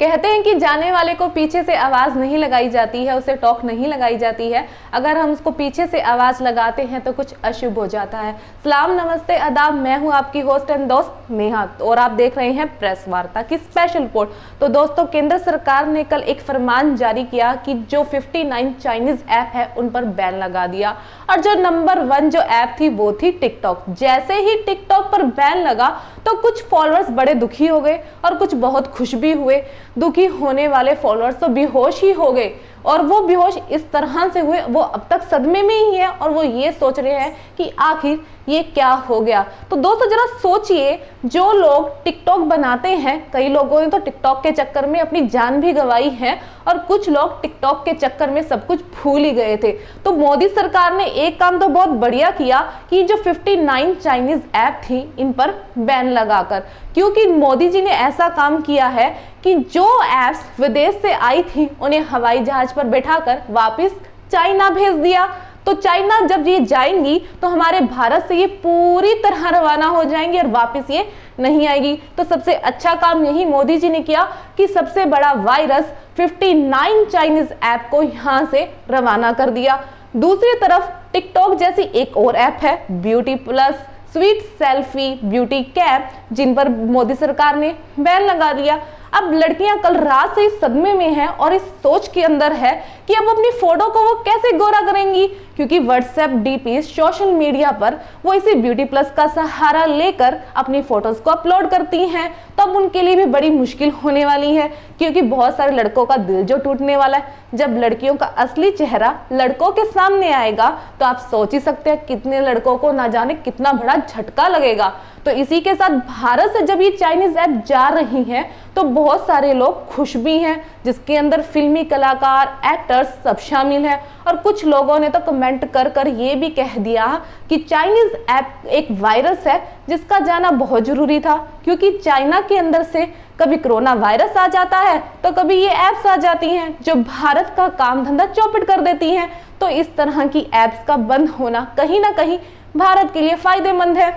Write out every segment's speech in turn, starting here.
कहते हैं कि जाने वाले को पीछे से आवाज नहीं लगाई जाती है, उसे टोक नहीं लगाई जाती है। अगर हम उसको पीछे से आवाज लगाते हैं तो कुछ अशुभ हो जाता है। सलाम, नमस्ते, आदाब। मैं हूं आपकी होस्ट एंड दोस्त नेहा और आप देख रहे हैं प्रेस वार्ता की स्पेशल रिपोर्ट। तो दोस्तों, केंद्र सरकार ने कल एक फरमान जारी किया कि जो 59 चाइनीज ऐप है उन पर बैन लगा दिया और जो नंबर 1 जो ऐप थी वो थी टिकटॉक। जैसे ही टिकटॉक पर बैन लगा तो कुछ फॉलोअर्स बड़े दुखी हो गए और कुछ बहुत खुश भी हुए। दुखी होने वाले फॉलोअर्स तो बेहोश ही हो गए और वो बेहोश इस तरह से हुए, वो अब तक सदमे में ही है और वो ये सोच रहे हैं कि आखिर ये क्या हो गया। तो दोस्तों जरा सोचिए, जो लोग टिकटॉक बनाते हैं, कई लोगों ने तो टिकटॉक के चक्कर में अपनी जान भी गंवाई है और कुछ लोग टिकटॉक के चक्कर में सब कुछ भूल ही गए थे। तो मोदी सरकार ने एक काम तो बहुत बढ़िया किया कि जो 59 चाइनीज ऐप थी इन पर बैन लगाकर, क्योंकि मोदी जी ने ऐसा काम किया है कि जो ऐप्स विदेश से आई थी उन्हें हवाई जहाज पर बैठाकर वापस चाइना भेज दिया। तो चाइना जब ये जाएंगी तो हमारे भारत से ये पूरी तरह रवाना हो जाएंगी और वापस ये नहीं आएगी। तो सबसे अच्छा काम यही मोदी जी ने किया कि सबसे बड़ा वायरस 59 चाइनीज ऐप को यहाँ से रवाना कर दिया। दूसरी तरफ टिकटॉक जैसी एक और ऐप है beauty plus, sweet selfie, beauty cap, जिन पर मोदी सरकार ने बैन लगा दिया। अब लड़कियां कल रात से इस सदमे में हैं और इस सोच के अंदर है कि अब अपनी फोटो को वो कैसे गोरा करेंगी, क्योंकि व्हाट्सएप डीपी सोशल मीडिया पर वो इसी ब्यूटी प्लस का सहारा लेकर अपनी फोटोज को अपलोड करती हैं। तो अब उनके लिए भी बड़ी मुश्किल होने वाली है, क्योंकि बहुत सारे लड़कों का दिल जो टूटने वाला है। जब लड़कियों का असली चेहरा लड़कों के सामने आएगा तो आप सोच ही सकते हैं कितने लड़कों को ना जाने कितना बड़ा झटका लगेगा। तो इसी के साथ भारत से जब ये चाइनीज ऐप जा रही हैं तो बहुत सारे लोग खुश भी हैं, जिसके अंदर फिल्मी कलाकार, एक्टर्स सब शामिल हैं। और कुछ लोगों ने तो कमेंट कर कर ये भी कह दिया कि चाइनीज ऐप एक वायरस है जिसका जाना बहुत जरूरी था, क्योंकि चाइना के अंदर से कभी कोरोना वायरस आ जाता है तो कभी ये ऐप्स आ जाती हैं जो भारत का काम धंधा चौपट कर देती हैं। तो इस तरह की ऐप्स का बंद होना कहीं ना कहीं भारत के लिए फायदेमंद है।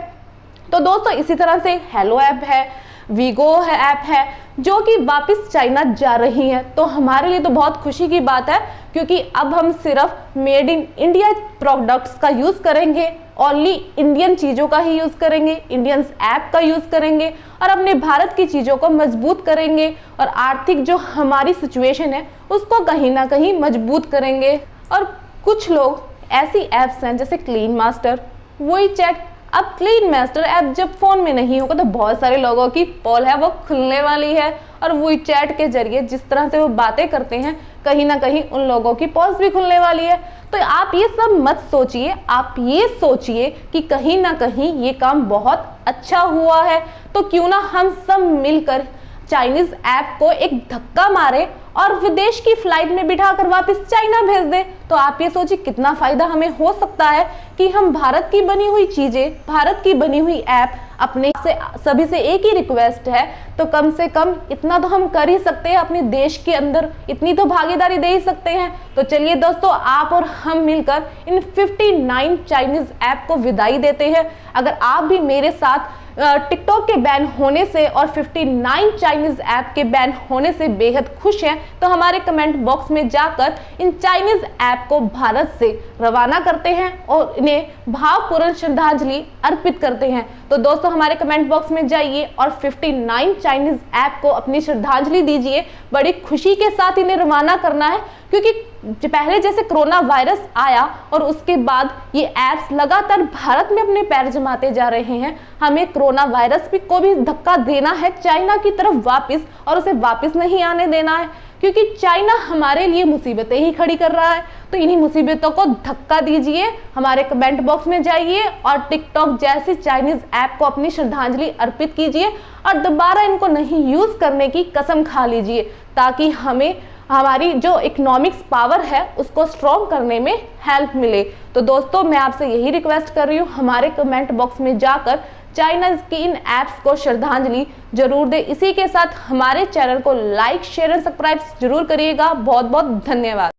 तो दोस्तों इसी तरह से हेलो ऐप है, वीगो है ऐप है जो कि वापस चाइना जा रही है। तो हमारे लिए तो बहुत खुशी की बात है, क्योंकि अब हम सिर्फ मेड इन इंडिया प्रोडक्ट्स का यूज करेंगे, ओनली इंडियन चीजों का ही यूज करेंगे, इंडियंस ऐप का यूज करेंगे और अपने भारत की चीजों को मजबूत करेंगे और आर्थिक जो हमारी सिचुएशन है उसको कहीं ना कहीं मजबूत करेंगे। और कुछ लोग ऐसी ऐप्स हैं जैसे क्लीन मास्टर, वही चैट। अब क्लीन मास्टर ऐप जब फोन में नहीं होगा तो बहुत सारे लोगों की पोल है वो खुलने वाली है और वही चैट के जरिए जिस तरह से वो बातें करते हैं कहीं ना कहीं उन लोगों की पोल्स भी खुलने वाली है। तो आप ये सब मत सोचिए, आप ये सोचिए कि कहीं ना कहीं ये काम बहुत अच्छा हुआ है। तो क्यों ना हम सब मिलकर चाइनीज ऐप को एक धक्का मारे और विदेश की फ्लाइट में बिठाकर वापस चाइना भेज दे। तो आप ये सोचिए कितना फायदा हमें हो सकता है कि हम भारत की बनी हुई चीजें, भारत की बनी हुई ऐप अपने से सभी से एक ही रिक्वेस्ट है, तो कम से कम इतना तो हम कर ही सकते हैं, अपने देश के अंदर इतनी तो भागीदारी दे ही सकते हैं। तो चलिए दोस्तों, आप और हम मिलकर इन 59 चाइनीज ऐप को विदाई देते हैं। अगर आप भी मेरे साथ टिकटॉक के बैन होने से और 59 चाइनीज ऐप के बैन होने से बेहद खुश हैं, तो हमारे कमेंट बॉक्स में जाकर इन चाइनीज ऐप को भारत से रवाना करते हैं और इन्हें भावपूर्ण श्रद्धांजलि अर्पित करते हैं। तो दोस्तों हमारे कमेंट बॉक्स में जाइए और 59 चाइनीज ऐप को अपनी श्रद्धांजलि दीजिए। बड़ी खुशी के साथ इन्हें रवाना करना है, क्योंकि पहले जैसे कोरोना वायरस आया और उसके बाद ये ऐप्स लगातार भारत में अपने पैर जमाते जा रहे हैं। हमें कोरोना वायरस को भी धक्का देना है चाइना की तरफ वापस, और उसे वापस नहीं आने देना है, क्योंकि चाइना हमारे लिए मुसीबतें ही खड़ी कर रहा है। तो इन्हीं मुसीबतों को धक्का दीजिए, हमारे कमेंट बॉक्स में जाइए और टिकटॉक जैसी चाइनीज ऐप को अपनी श्रद्धांजलि अर्पित कीजिए और दोबारा इनको नहीं यूज करने की कसम खा लीजिए, ताकि हमें हमारी जो इकोनॉमिक्स पावर है उसको स्ट्रॉन्ग करने में हेल्प मिले। तो दोस्तों मैं आपसे यही रिक्वेस्ट कर रही हूँ, हमारे कमेंट बॉक्स में जाकर चाइना की इन ऐप्स को श्रद्धांजलि जरूर दे। इसी के साथ हमारे चैनल को लाइक, शेयर और सब्सक्राइब जरूर करिएगा। बहुत बहुत धन्यवाद।